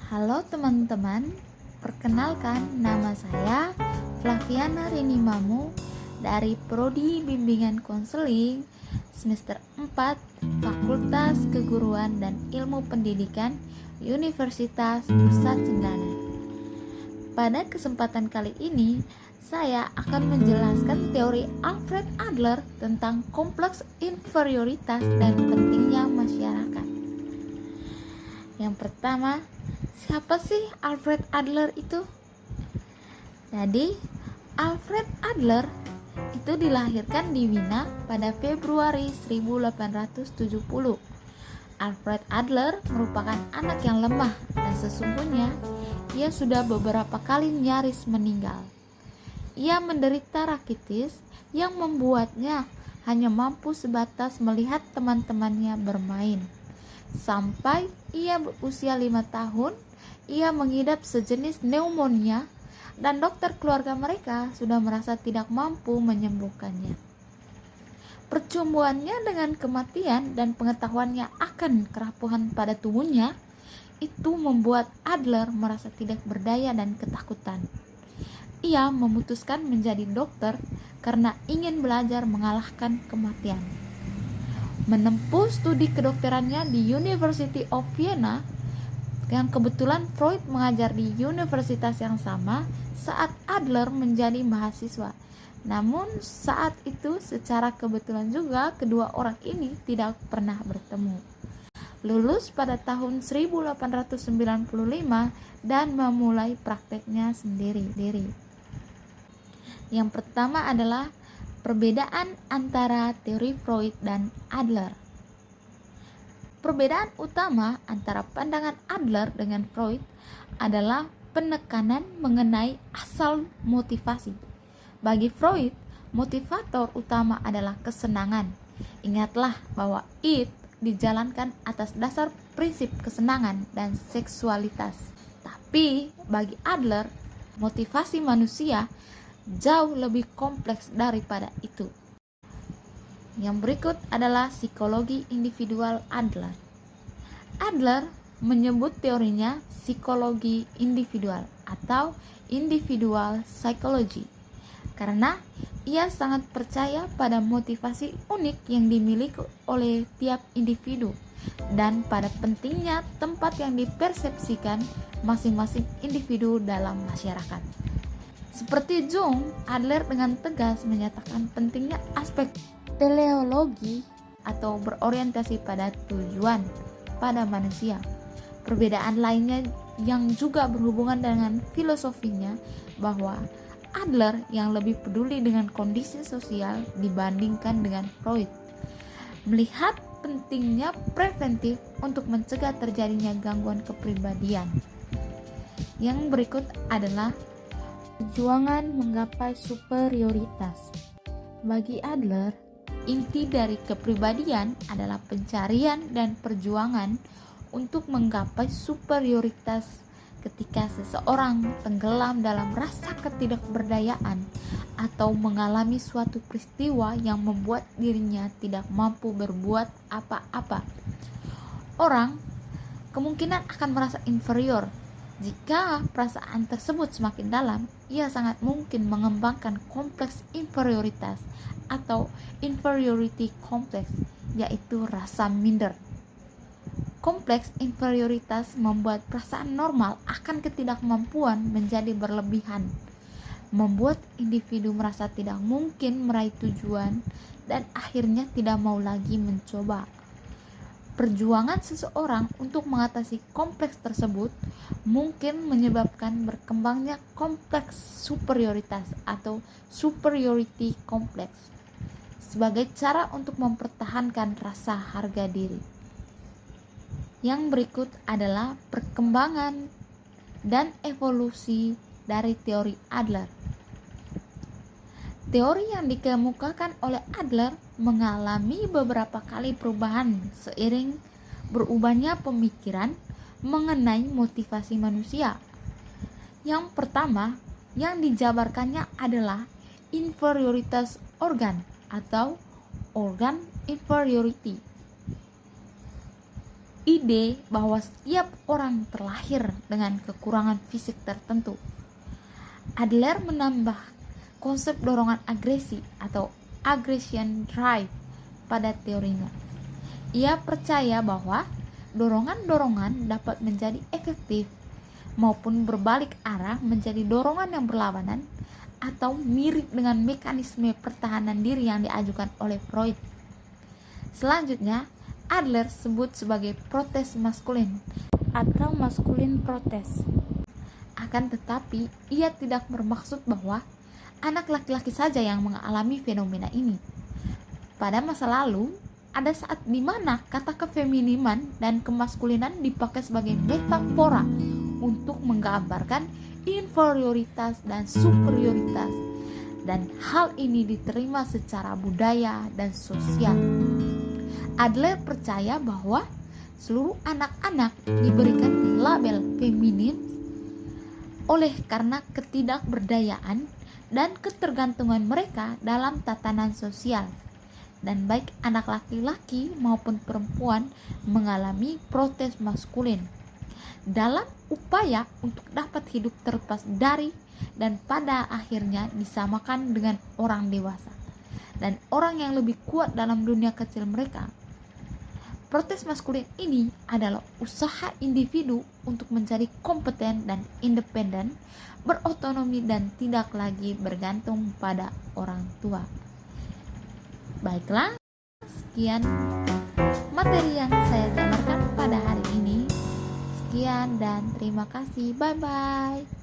Halo teman-teman, perkenalkan nama saya Flaviana Rini Mamu dari Prodi Bimbingan Konseling semester 4 Fakultas Keguruan dan Ilmu Pendidikan Universitas Nusa Tenggara. Pada kesempatan kali ini, saya akan menjelaskan teori Alfred Adler tentang kompleks inferioritas dan pentingnya masyarakat. Yang pertama, siapa sih Alfred Adler itu? Jadi, Alfred Adler itu dilahirkan di Wina pada Februari 1870. Alfred Adler merupakan anak yang lemah dan sesungguhnya ia sudah beberapa kali nyaris meninggal. Ia menderita rakitis yang membuatnya hanya mampu sebatas melihat teman-temannya bermain. Sampai ia berusia 5 tahun, ia mengidap sejenis pneumonia dan dokter keluarga mereka sudah merasa tidak mampu menyembuhkannya. Percumbuannya dengan kematian dan pengetahuannya akan kerapuhan pada tubuhnya itu membuat Adler merasa tidak berdaya dan ketakutan. Ia memutuskan menjadi dokter karena ingin belajar mengalahkan kematian. Menempuh studi kedokterannya di University of Vienna, yang kebetulan Freud mengajar di universitas yang sama saat Adler menjadi mahasiswa. Namun saat itu secara kebetulan juga kedua orang ini tidak pernah bertemu. Lulus pada tahun 1895 dan memulai prakteknya sendiri-sendiri. Yang pertama adalah perbedaan antara teori Freud dan Adler. Perbedaan utama antara pandangan Adler dengan Freud adalah penekanan mengenai asal motivasi. Bagi Freud, motivator utama adalah kesenangan. Ingatlah bahwa id dijalankan atas dasar prinsip kesenangan dan seksualitas. Tapi bagi Adler, motivasi manusia jauh lebih kompleks daripada itu. Yang berikut adalah psikologi individual Adler. Adler menyebut teorinya psikologi individual atau individual psychology karena ia sangat percaya pada motivasi unik yang dimiliki oleh tiap individu dan pada pentingnya tempat yang dipersepsikan masing-masing individu dalam masyarakat. Seperti Jung, Adler dengan tegas menyatakan pentingnya aspek teleologi atau berorientasi pada tujuan pada manusia. Perbedaan lainnya yang juga berhubungan dengan filosofinya bahwa Adler yang lebih peduli dengan kondisi sosial dibandingkan dengan Freud. Melihat pentingnya preventif untuk mencegah terjadinya gangguan kepribadian. Yang berikut adalah perjuangan menggapai superioritas. Bagi Adler, inti dari kepribadian adalah pencarian dan perjuangan untuk menggapai superioritas ketika seseorang tenggelam dalam rasa ketidakberdayaan atau mengalami suatu peristiwa yang membuat dirinya tidak mampu berbuat apa-apa. Orang kemungkinan akan merasa inferior. Jika perasaan tersebut semakin dalam, ia sangat mungkin mengembangkan kompleks inferioritas atau inferiority complex, yaitu rasa minder. Kompleks inferioritas membuat perasaan normal akan ketidakmampuan menjadi berlebihan, membuat individu merasa tidak mungkin meraih tujuan dan akhirnya tidak mau lagi mencoba. Perjuangan seseorang untuk mengatasi kompleks tersebut mungkin menyebabkan berkembangnya kompleks superioritas atau superiority complex sebagai cara untuk mempertahankan rasa harga diri. Yang berikut adalah perkembangan dan evolusi dari teori Adler. Teori yang dikemukakan oleh Adler mengalami beberapa kali perubahan seiring berubahnya pemikiran mengenai motivasi manusia. Yang pertama yang dijabarkannya adalah inferioritas organ atau organ inferiority. ide bahwa setiap orang terlahir dengan kekurangan fisik tertentu. Adler menambah konsep dorongan agresi atau aggression drive pada teorinya. Ia percaya bahwa dorongan-dorongan dapat menjadi efektif maupun berbalik arah menjadi dorongan yang berlawanan atau mirip dengan mekanisme pertahanan diri yang diajukan oleh Freud. Selanjutnya, Adler sebut sebagai protes maskulin atau maskulin protes. Akan tetapi, ia tidak bermaksud bahwa anak laki-laki saja yang mengalami fenomena ini. Pada masa lalu, ada saat di mana kata kefeminiman dan kemaskulinan dipakai sebagai metafora untuk menggambarkan inferioritas dan superioritas, dan hal ini diterima secara budaya dan sosial. Adler percaya bahwa seluruh anak-anak diberikan label feminin oleh karena ketidakberdayaan dan ketergantungan mereka dalam tatanan sosial, dan baik anak laki-laki maupun perempuan mengalami protes maskulin dalam upaya untuk dapat hidup terlepas dari dan pada akhirnya disamakan dengan orang dewasa dan orang yang lebih kuat dalam dunia kecil mereka. Protes maskulin ini adalah usaha individu untuk menjadi kompeten dan independen, berotonomi dan tidak lagi bergantung pada orang tua. Baiklah, sekian materi yang saya jabarkan pada hari ini. Sekian dan terima kasih. Bye-bye.